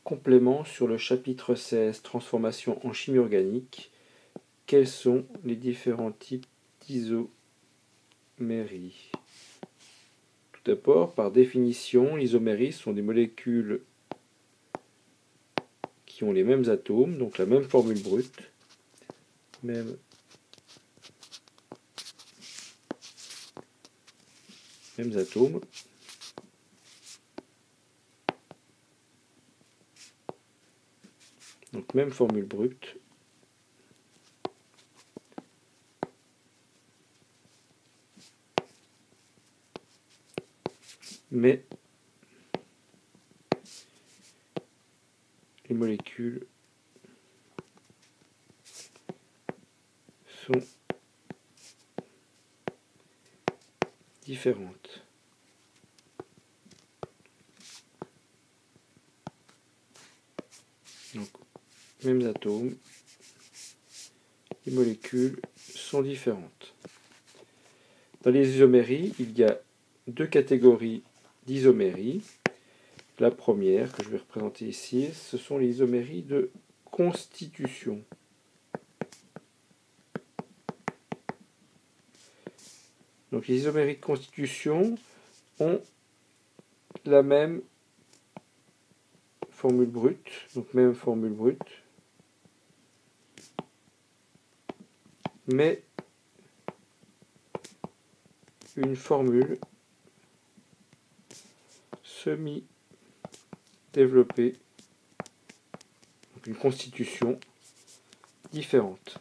Complément sur le chapitre 16, transformation en chimie organique. Quels sont les différents types d'isomérie? Tout d'abord, par définition, l'isomérie sont des molécules qui ont les mêmes atomes, donc la même formule brute, mêmes atomes, donc même formule brute, mais les molécules sont différentes. Donc, mêmes atomes, les molécules sont différentes. Dans les isoméries, il y a deux catégories d'isoméries. La première, que je vais représenter ici, ce sont les isoméries de constitution. Donc les isoméries de constitution ont la même formule brute, donc même formule brute, mais une formule semi-développée, donc une constitution différente.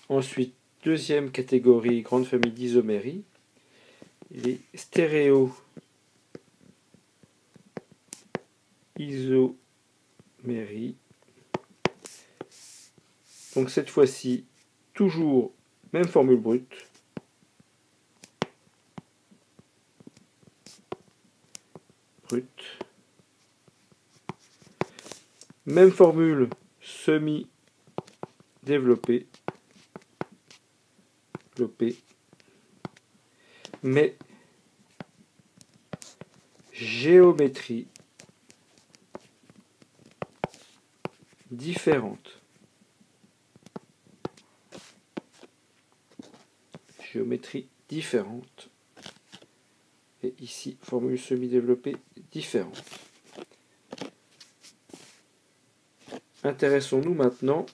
Ensuite, deuxième catégorie, grande famille d'isoméries, les stéréo-isoméries. Donc cette fois-ci, toujours même formule brute, même formule semi-développée, mais géométrie différente. Géométrie différente. Et ici, formule semi-développée différente. Intéressons-nous maintenant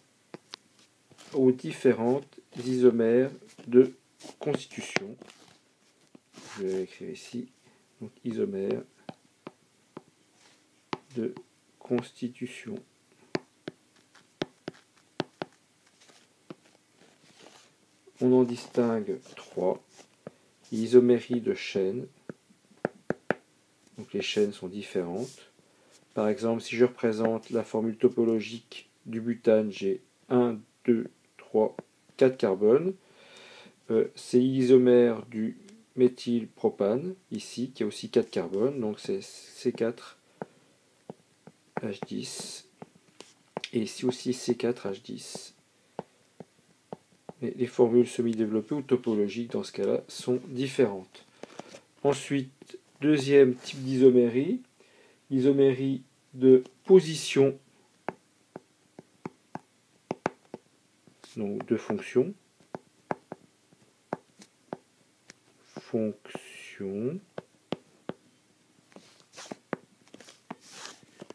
aux différentes isomères de constitution. Je vais l'écrire ici. Donc isomères de constitution. On en distingue trois. Isomérie de chaîne. Donc les chaînes sont différentes. Par exemple, si je représente la formule topologique du butane, j'ai 1, 2, 3, 4 carbones. C'est l'isomère du méthylpropane, ici, qui a aussi 4 carbones. Donc c'est C4H10. Et ici aussi C4H10. Mais les formules semi-développées ou topologiques, dans ce cas-là, sont différentes. Ensuite, deuxième type d'isomérie, l'isomérie de position, donc de fonction.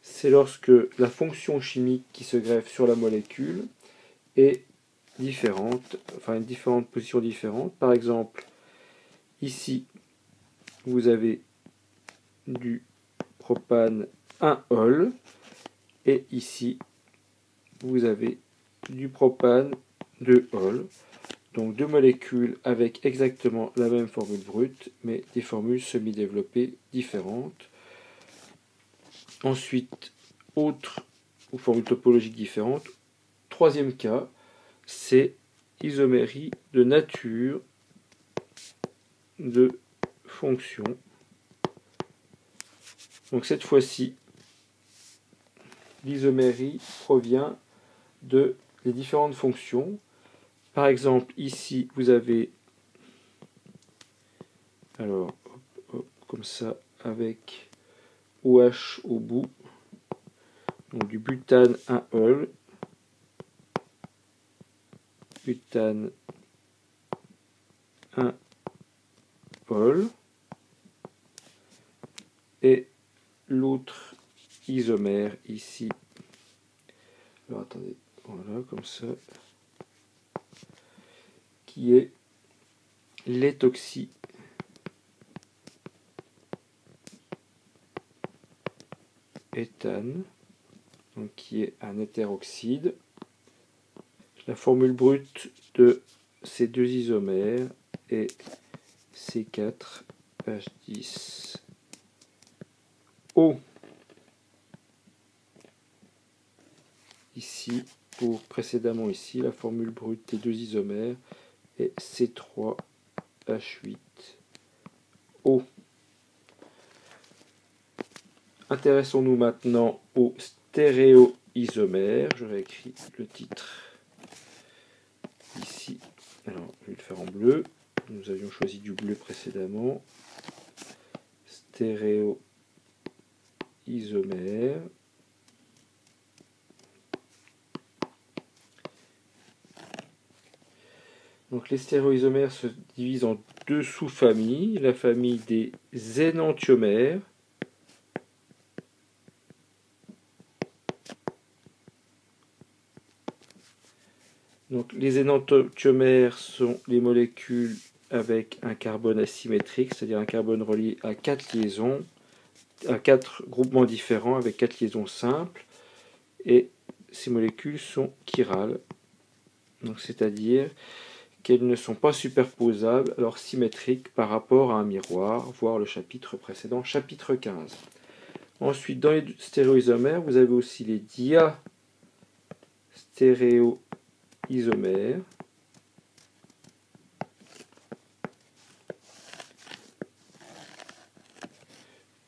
C'est lorsque la fonction chimique qui se greffe sur la molécule est différente, enfin une différente position différente. Par exemple, ici, vous avez du propane 1-ol et ici, vous avez du propane 2-ol. Donc deux molécules avec exactement la même formule brute, mais des formules semi-développées différentes. Ensuite, autre ou formule topologique différente. Troisième cas, c'est isomérie de nature de fonction. Donc cette fois-ci, l'isomérie provient des différentes fonctions. Par exemple, ici, vous avez Alors, hop, hop, comme ça, avec OH au bout. Donc du butane 1-ol. Butane 1-ol. Et l'autre isomère ici. Alors attendez, voilà, comme ça. Qui est l'éthoxy. Éthane, donc qui est un hétéroxyde. La formule brute de ces deux isomères est C4H10O. Ici, pour précédemment ici, la formule brute des deux isomères est C3H8O. Intéressons-nous maintenant aux stéréoisomères. Je réécris le titre ici. Alors, je vais le faire en bleu. Nous avions choisi du bleu précédemment. Stéréoisomères. Donc, les stéréoisomères se divisent en deux sous-familles. La famille des énantiomères. Donc, les énantiomères sont les molécules avec un carbone asymétrique, c'est-à-dire un carbone relié à 4 liaisons, à 4 groupements différents avec 4 liaisons simples. Et ces molécules sont chirales, c'est-à-dire qu'elles ne sont pas superposables, alors symétriques par rapport à un miroir, voir le chapitre précédent, chapitre 15. Ensuite, dans les stéréoisomères, vous avez aussi les diastéréoisomères.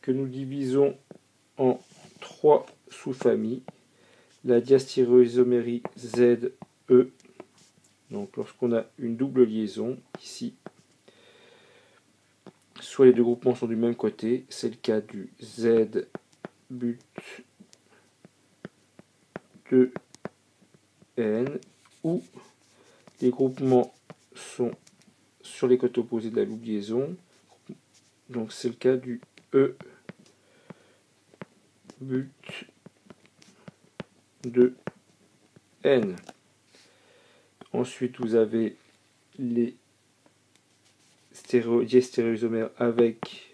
Que nous divisons en 3 sous-familles. La diastéréoisomérie ZE, donc lorsqu'on a une double liaison, ici, soit les deux groupements sont du même côté, c'est le cas du Z but de N, ou les groupements sont sur les côtés opposés de la double liaison, donc c'est le cas du E but de N. Ensuite, vous avez les diastéréoisomères avec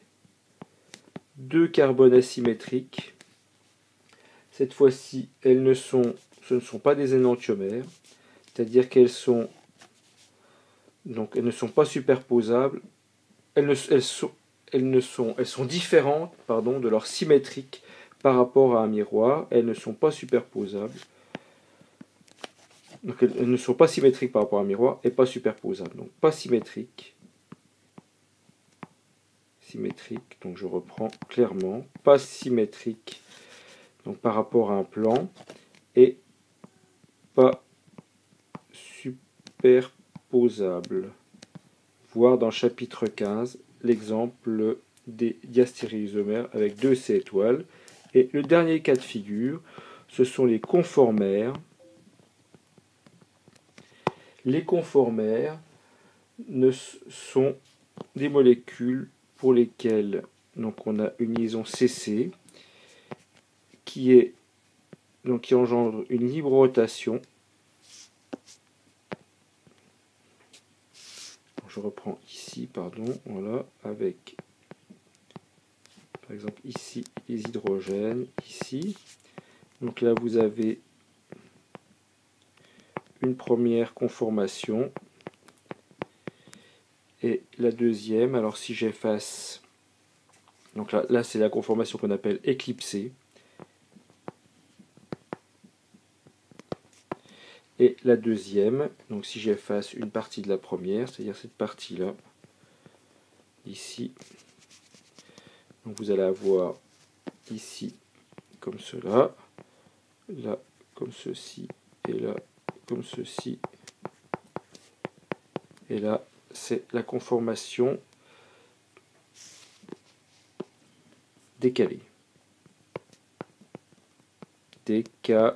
deux carbones asymétriques. Cette fois-ci, ce ne sont pas des énantiomères, c'est-à-dire qu'elles sont elles ne sont pas superposables. Elles sont différentes, de leur symétrique par rapport à un miroir. Elles ne sont pas superposables. Donc elles ne sont pas symétriques par rapport à un miroir et pas superposables. Donc pas symétriques. Symétrique, donc je reprends clairement. Pas symétrique, donc par rapport à un plan. Et pas superposable. Voir dans le chapitre 15 l'exemple des diastéréoisomères avec 2 C étoiles. Et le dernier cas de figure, ce sont les conformères. Les conformères sont des molécules pour lesquelles on a une liaison CC qui engendre une libre rotation. Je reprends ici, voilà, avec par exemple ici les hydrogènes, ici. Donc là vous avez une première conformation et la deuxième. Alors si j'efface, donc là c'est la conformation qu'on appelle éclipsée. Et la deuxième, donc si j'efface une partie de la première, c'est-à-dire cette partie-là, ici, donc vous allez avoir ici comme cela, là comme ceci, et là comme ceci, et là c'est la conformation décalé. Décalé.